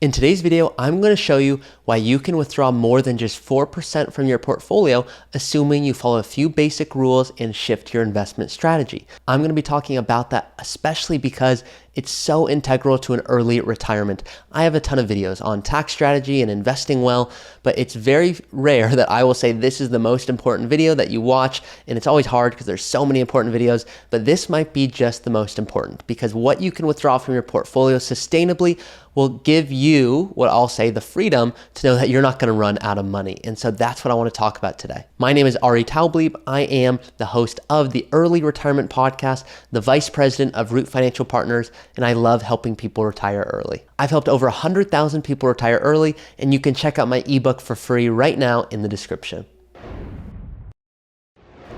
In today's video, I'm going to show you why you can withdraw more than just 4% from your portfolio, assuming you follow a few basic rules and shift your investment strategy. I'm going to be talking about that especially because it's so integral to an early retirement. I have a ton of videos on tax strategy and investing well, but it's very rare that I will say this is the most important video that you watch, and it's always hard because there's so many important videos, but this might be just the most important because what you can withdraw from your portfolio sustainably will give you what I'll say the freedom to know that you're not going to run out of money. And so that's what I want to talk about today. My name is Taublieb. I am the host of the Early Retirement Podcast, the Vice President of Root Financial Partners, and I love helping people retire early. I've helped over 100,000 people retire early, and you can check out my ebook for free right now in the description.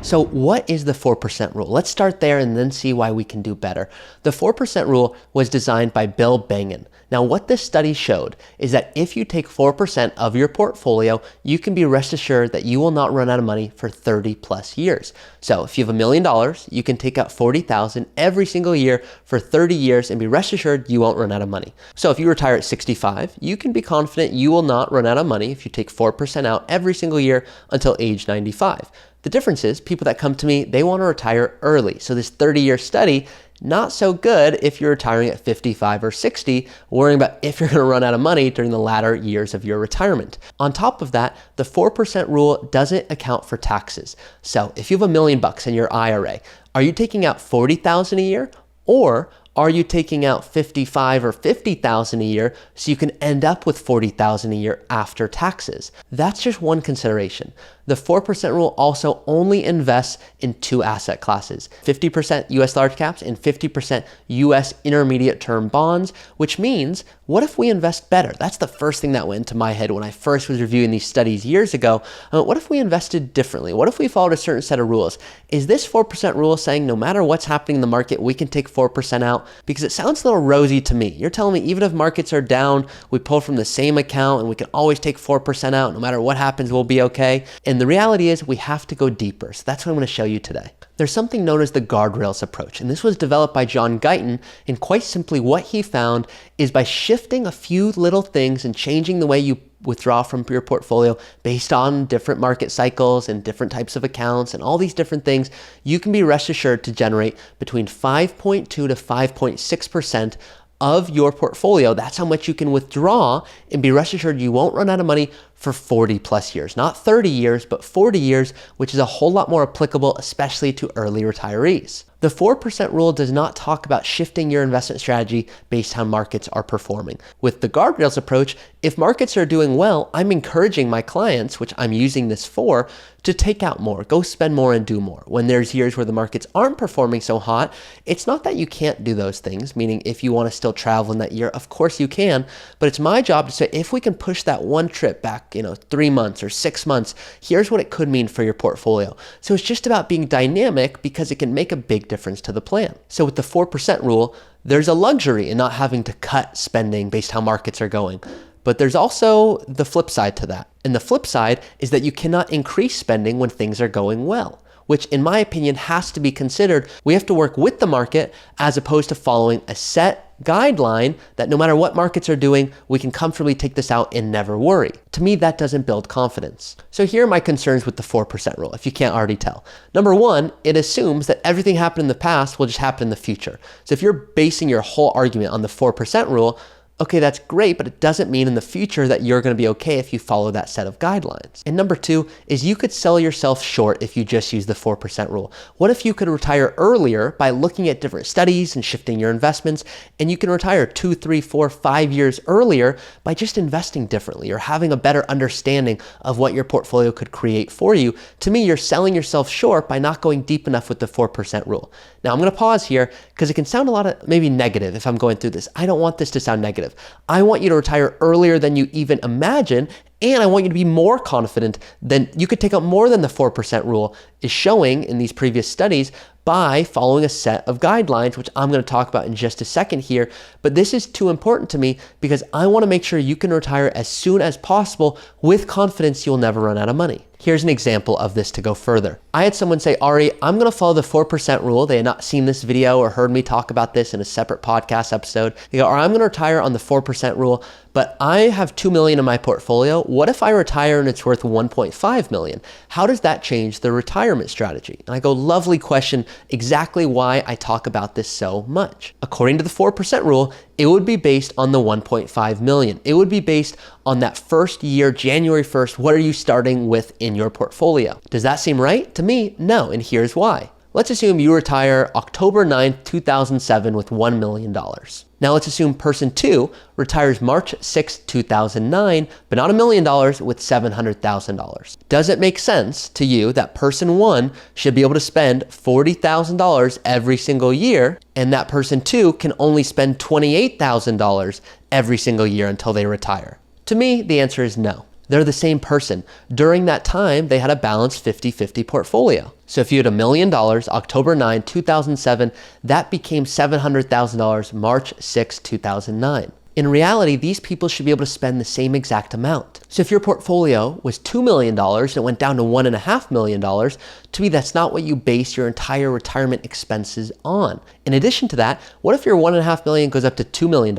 So what is the 4% rule? Let's start there and then see why we can do better. The 4% rule was designed by Bill Bengen. Now, what this study showed is that if you take 4% of your portfolio, you can be rest assured that you will not run out of money for 30 plus years. So if you have $1 million, you can take out $40,000 every single year for 30 years and be rest assured you won't run out of money. So if you retire at 65, you can be confident you will not run out of money if you take 4% out every single year until age 95. The difference is people that come to me, they want to retire early. So this 30-year study, not so good if you're retiring at 55 or 60, worrying about if you're going to run out of money during the latter years of your retirement. On top of that, the 4% rule doesn't account for taxes. So if you have $1 million in your IRA, are you taking out $40,000 a year, or are you taking out $55,000 or $50,000 a year so you can end up with $40,000 a year after taxes? That's just one consideration. The 4% rule also only invests in two asset classes, 50% US large caps and 50% US intermediate term bonds, which means what if we invest better? That's the first thing that went into my head when I first was reviewing these studies years ago. What if we invested differently? What if we followed a certain set of rules? Is this 4% rule saying no matter what's happening in the market, we can take 4% out? Because it sounds a little rosy to me. You're telling me even if markets are down, we pull from the same account and we can always take 4% out. No matter what happens, we'll be okay. And the reality is we have to go deeper. So that's what I'm going to show you today. There's something known as the Guardrails approach, and this was developed by Guyton, and quite simply what he found is by shifting a few little things and changing the way you withdraw from your portfolio based on different market cycles and different types of accounts and all these different things, you can be rest assured to generate between 5.2 to 5.6% of your portfolio. That's how much you can withdraw and be rest assured you won't run out of money for 40 plus years, not 30 years, but 40 years, which is a whole lot more applicable, especially to early retirees. The 4% rule does not talk about shifting your investment strategy based on how markets are performing. With the Guardrails approach, if markets are doing well, I'm encouraging my clients, which I'm using this for, to take out more, go spend more and do more. When there's years where the markets aren't performing so hot, it's not that you can't do those things, meaning if you want to still travel in that year, of course you can, but it's my job to say, if we can push that one trip back, 3 months or 6 months, here's what it could mean for your portfolio. So it's just about being dynamic because it can make a big difference to the plan. So with the 4% rule, there's a luxury in not having to cut spending based how markets are going. But there's also the flip side to that. And the flip side is that you cannot increase spending when things are going well, which in my opinion has to be considered. We have to work with the market as opposed to following a set guideline that no matter what markets are doing, we can comfortably take this out and never worry. To me, that doesn't build confidence. So here are my concerns with the 4% rule, if you can't already tell. Number one, it assumes that everything happened in the past will just happen in the future. So if you're basing your whole argument on the 4% rule, okay, that's great, but it doesn't mean in the future that you're going to be okay if you follow that set of guidelines. And number two is you could sell yourself short if you just use the 4% rule. What if you could retire earlier by looking at different studies and shifting your investments, and you can retire 2, 3, 4, 5 years earlier by just investing differently or having a better understanding of what your portfolio could create for you? To me, you're selling yourself short by not going deep enough with the 4% rule. Now, I'm going to pause here because it can sound a lot of maybe negative if I'm going through this. I don't want this to sound negative. I want you to retire earlier than you even imagine, and I want you to be more confident than you could take out more than the 4% rule is showing in these previous studies by following a set of guidelines, which I'm going to talk about in just a second here. But this is too important to me because I want to make sure you can retire as soon as possible with confidence you'll never run out of money. Here's an example of this to go further. I had someone say, Ari, I'm going to follow the 4% rule. They had not seen this video or heard me talk about this in a separate podcast episode. They go, Ari, I'm going to retire on the 4% rule, but I have 2 million in my portfolio. What if I retire and it's worth 1.5 million? How does that change the retirement strategy? And I go, lovely question. Exactly why I talk about this so much. According to the 4% rule, it would be based on the 1.5 million. It would be based on that first year, January 1st, what are you starting with in your portfolio? Does that seem right? To me, no, and here's why. Let's assume you retire October 9th, 2007 with $1 million. Now let's assume person 2 retires March 6th, 2009, but not $1 million with $700,000. Does it make sense to you that person 1 should be able to spend $40,000 every single year and that person 2 can only spend $28,000 every single year until they retire? To me, the answer is no. They're the same person. During that time, they had a balanced 50-50 portfolio. So if you had $1 million, October 9, 2007, that became $700,000 March 6, 2009. In reality, these people should be able to spend the same exact amount. So if your portfolio was $2 million and it went down to $1.5 million, to me, that's not what you base your entire retirement expenses on. In addition to that, what if your $1.5 million goes up to $2 million?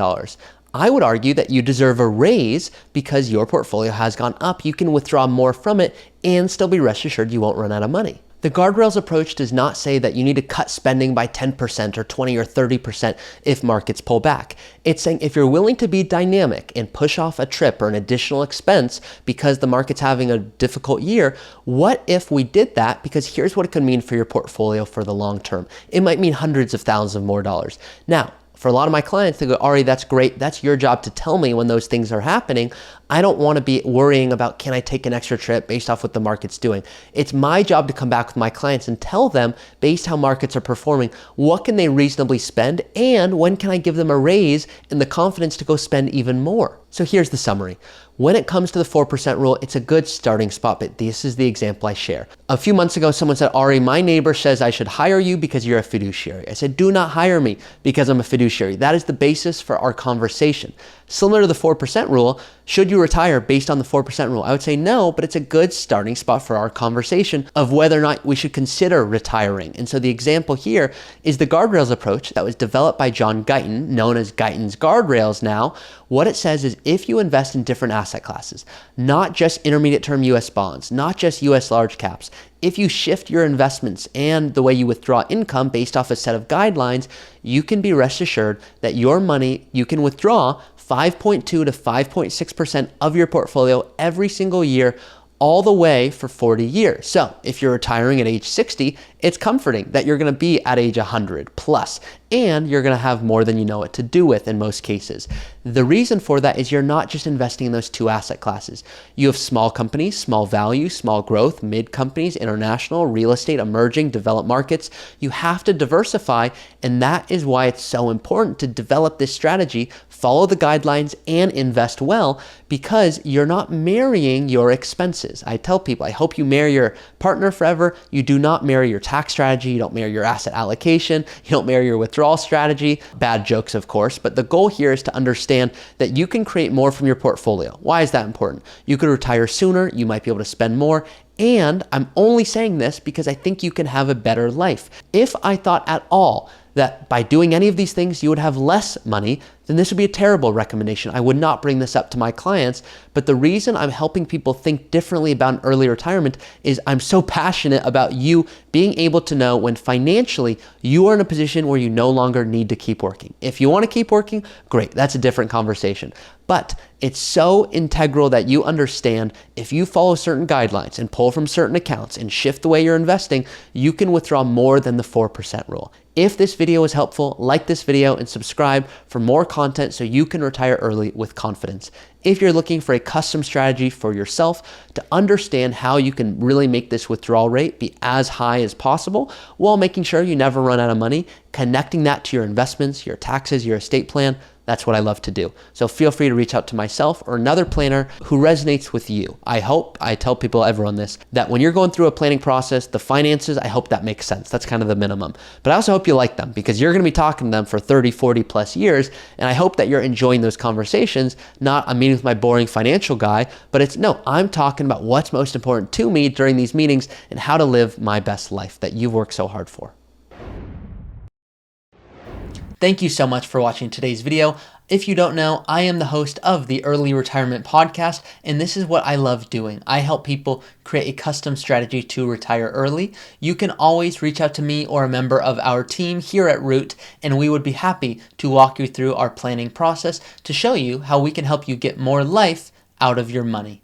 I would argue that you deserve a raise because your portfolio has gone up. You can withdraw more from it and still be rest assured you won't run out of money. The Guardrails approach does not say that you need to cut spending by 10% or 20 or 30% if markets pull back. It's saying if you're willing to be dynamic and push off a trip or an additional expense because the market's having a difficult year, what if we did that? Because here's what it could mean for your portfolio for the long term. It might mean hundreds of thousands of more dollars. Now, for a lot of my clients, they go, Ari, that's great. That's your job to tell me when those things are happening. I don't want to be worrying about, can I take an extra trip based off what the market's doing? It's my job to come back with my clients and tell them, based how markets are performing, what can they reasonably spend and when can I give them a raise and the confidence to go spend even more? So here's the summary. When it comes to the 4% rule, it's a good starting spot, but this is the example I share. A few months ago, someone said, Ari, my neighbor says I should hire you because you're a fiduciary. I said, do not hire me because I'm a fiduciary. That is the basis for our conversation. Similar to the 4% rule, should you retire based on the 4% rule? I would say no, but it's a good starting spot for our conversation of whether or not we should consider retiring. And so the example here is the Guardrails approach that was developed by John Guyton, known as Guyton's Guardrails now. What it says is if you invest in different asset classes, not just intermediate term US bonds, not just US large caps, if you shift your investments and the way you withdraw income based off a set of guidelines, you can be rest assured that your money, you can withdraw 5.2 to 5.6% of your portfolio every single year, all the way for 40 years. So if you're retiring at age 60, it's comforting that you're going to be at age 100 plus, and you're going to have more than you know what to do with in most cases. The reason for that is you're not just investing in those two asset classes. You have small companies, small value, small growth, mid companies, international, real estate, emerging, developed markets. You have to diversify, and that is why it's so important to develop this strategy, follow the guidelines, and invest well, because you're not marrying your expenses. I tell people, I hope you marry your partner forever. You do not marry your tax strategy. You don't marry your asset allocation. You don't marry your withdrawal strategy. Bad jokes, of course, but the goal here is to understand that you can create more from your portfolio. Why is that important? You could retire sooner. You might be able to spend more. And I'm only saying this because I think you can have a better life. If I thought at all that by doing any of these things, you would have less money, then this would be a terrible recommendation. I would not bring this up to my clients. But the reason I'm helping people think differently about an early retirement is I'm so passionate about you being able to know when financially you are in a position where you no longer need to keep working. If you want to keep working, great, that's a different conversation. But it's so integral that you understand if you follow certain guidelines and pull from certain accounts and shift the way you're investing, you can withdraw more than the 4% rule. If this video was helpful, like this video and subscribe for more content so you can retire early with confidence. If you're looking for a custom strategy for yourself to understand how you can really make this withdrawal rate be as high as possible while making sure you never run out of money, connecting that to your investments, your taxes, your estate plan, That's what I love to do. So feel free to reach out to myself or another planner who resonates with you. I hope, I tell people, everyone this, that when you're going through a planning process, the finances, I hope that makes sense. That's kind of the minimum. But I also hope you like them, because you're going to be talking to them for 30, 40 plus years. And I hope that you're enjoying those conversations. Not I'm meeting with my boring financial guy, but it's no, I'm talking about what's most important to me during these meetings and how to live my best life that you've worked so hard for. Thank you so much for watching today's video. If you don't know, I am the host of the Early Retirement Podcast, and this is what I love doing. I help people create a custom strategy to retire early. You can always reach out to me or a member of our team here at Root, and we would be happy to walk you through our planning process to show you how we can help you get more life out of your money.